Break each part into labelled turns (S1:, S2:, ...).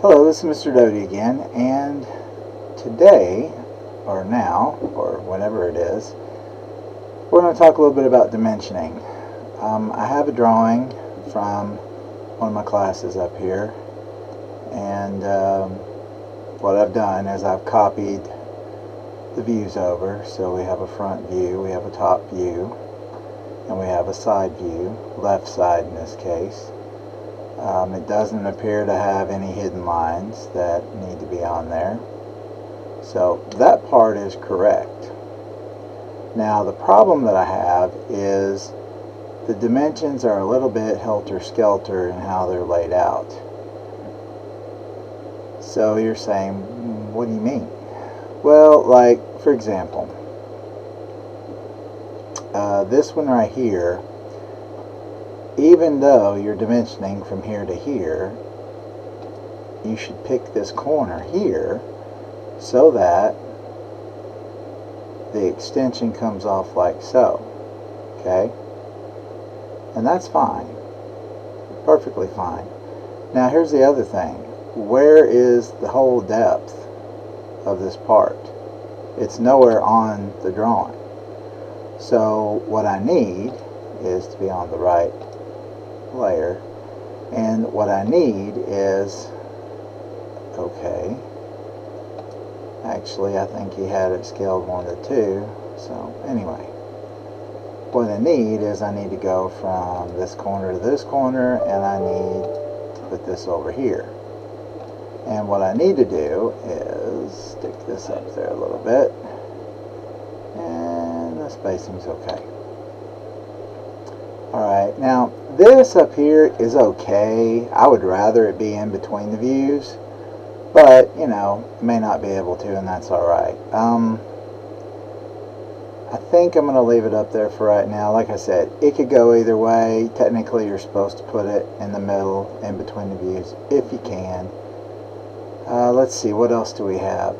S1: Hello, this is Mr. Doty again, and today, or now, or whenever it is, we're going to talk a little bit about dimensioning. I have a drawing from one of my classes up here, and what I've done is I've copied the views over. So we have a front view, we have a top view, and we have a side view, left side in this case. It doesn't appear to have any hidden lines that need to be on there. So that part is correct. Now the problem that I have is the dimensions are a little bit helter-skelter in how they're laid out. So you're saying, what do you mean? Well, like for example, this one right here, even though you're dimensioning from here to here, you should pick this corner here so that the extension comes off like so. Okay? And that's fine. Perfectly fine. Now here's the other thing. Where is the whole depth of this part? It's nowhere on the drawing. So what I need is to be on the right layer, and what I need is, okay, actually I think he had it scaled 1 to 2, so anyway, what I need is I need to go from this corner to this corner, and I need to put this over here. And what I need to do is stick this up there a little bit, and the spacing's okay. Alright, now this up here is okay. I would rather it be in between the views, but you know, may not be able to, and that's alright. I think I'm going to leave it up there for right now. Like I said, it could go either way. Technically you're supposed to put it in the middle, in between the views, if you can. Let's see, what else do we have?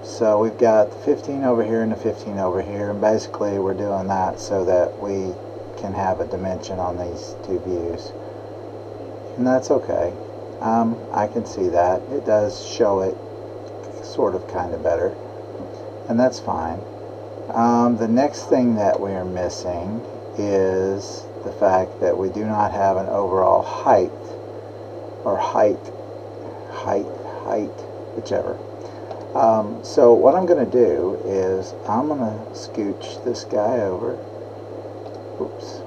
S1: So we've got the 15 over here and the 15 over here, and basically we're doing that so that we can have a dimension on these two views, and that's okay. I can see that. It does show it sort of kind of better, and that's fine. The next thing that we are missing is the fact that we do not have an overall height, or height, whichever. So what I'm going to do is I'm going to scooch this guy over. Oops.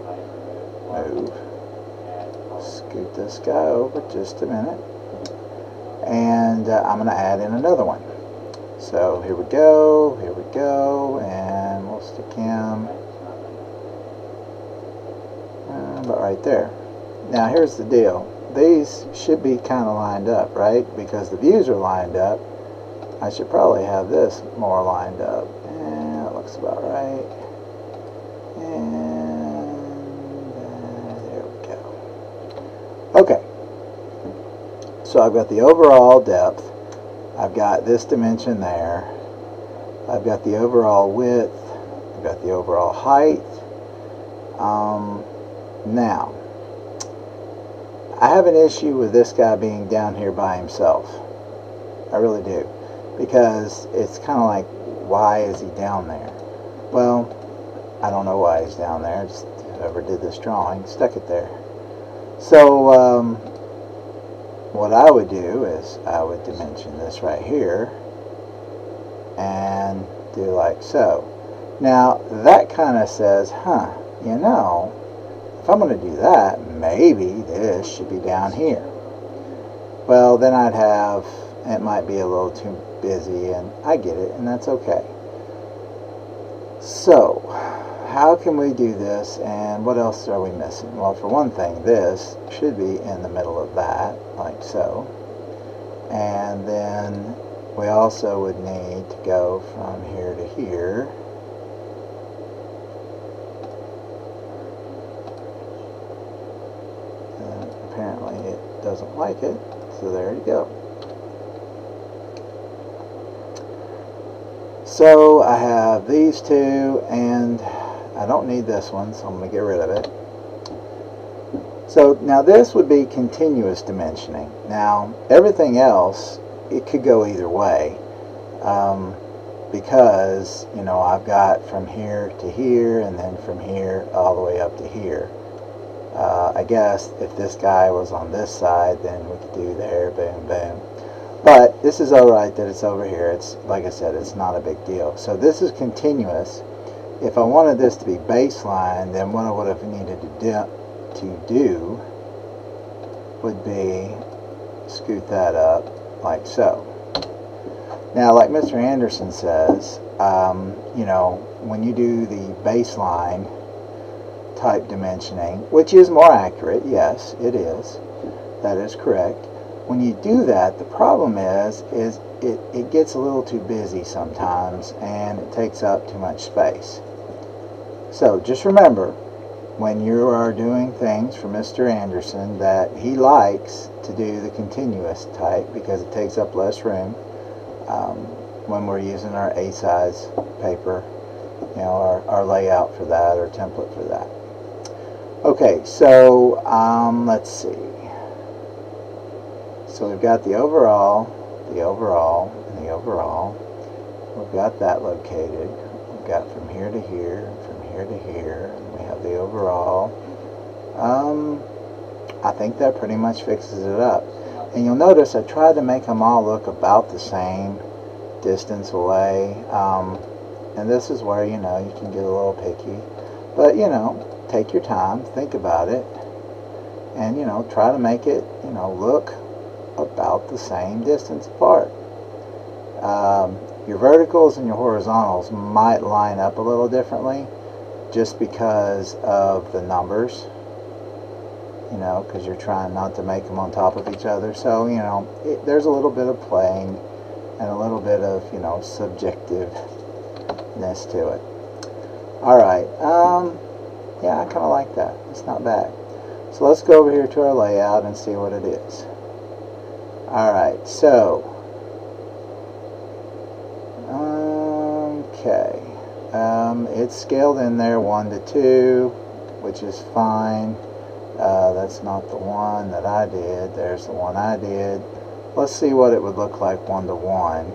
S1: Move. Scoot this guy over just a minute. And I'm going to add in another one. So here we go, and we'll stick him about right there. Now here's the deal. These should be kind of lined up, right? Because the views are lined up. I should probably have this more lined up. And that looks about right. And there we go. Okay. So I've got the overall depth. I've got this dimension there. I've got the overall width. I've got the overall height. Now, I have an issue with this guy being down here by himself. I really do. Because it's kind of like, why is he down there? Well, I don't know why he's down there. Just whoever did this drawing stuck it there. So, what I would do is I would dimension this right here and do like so. Now, that kind of says, you know, if I'm going to do that, maybe this should be down here. Well, then I'd have, it might be a little too busy, and I get it, and that's okay. So, how can we do this, and what else are we missing? Well, for one thing, this should be in the middle of that, like so. And then we also would need to go from here to here. Apparently it doesn't like it, so there you go. So I have these two, and I don't need this one, so I'm going to get rid of it. So now this would be continuous dimensioning. Now everything else, it could go either way, because I've got from here to here and then from here all the way up to here. I guess if this guy was on this side, then we could do there, boom, boom. But this is alright that it's over here. It's, like I said, it's not a big deal. So this is continuous. If I wanted this to be baseline, then what I would have needed to do would be scoot that up like so. Now, like Mr. Anderson says, when you do the baseline type dimensioning, which is more accurate, yes, it is. That is correct. When you do that, the problem is it gets a little too busy sometimes, and it takes up too much space. So just remember, when you are doing things for Mr. Anderson, that he likes to do the continuous type because it takes up less room when we're using our A size paper, our layout for that, or template for that. Okay, so let's see. So we've got the overall, and the overall. We've got that located. We've got from here to here, and from here to here, and we have the overall. I think that pretty much fixes it up. And you'll notice I tried to make them all look about the same distance away. And this is where, you can get a little picky. But, take your time, think about it, and, try to make it, look about the same distance apart. Your verticals and your horizontals might line up a little differently just because of the numbers, because you're trying not to make them on top of each other. So, there's a little bit of playing and a little bit of, subjectiveness to it. Alright, yeah, I kind of like that. It's not bad. So let's go over here to our layout and see what it is. Alright, so okay, it's scaled in there 1 to 2, which is fine. That's not the one that I did. There's the one I did. Let's see what it would look like 1 to 1.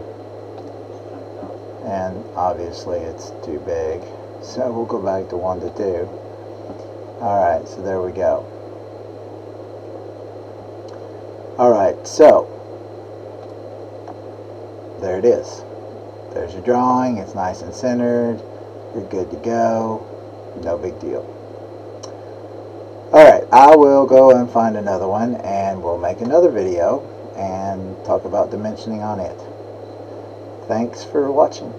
S1: And obviously it's too big, so we'll go back to 1 to 2. Alright, so there we go. Alright, so there it is. There's your drawing. It's nice and centered. You're good to go. No big deal. Alright, I will go and find another one, and we'll make another video and talk about dimensioning on it. Thanks for watching.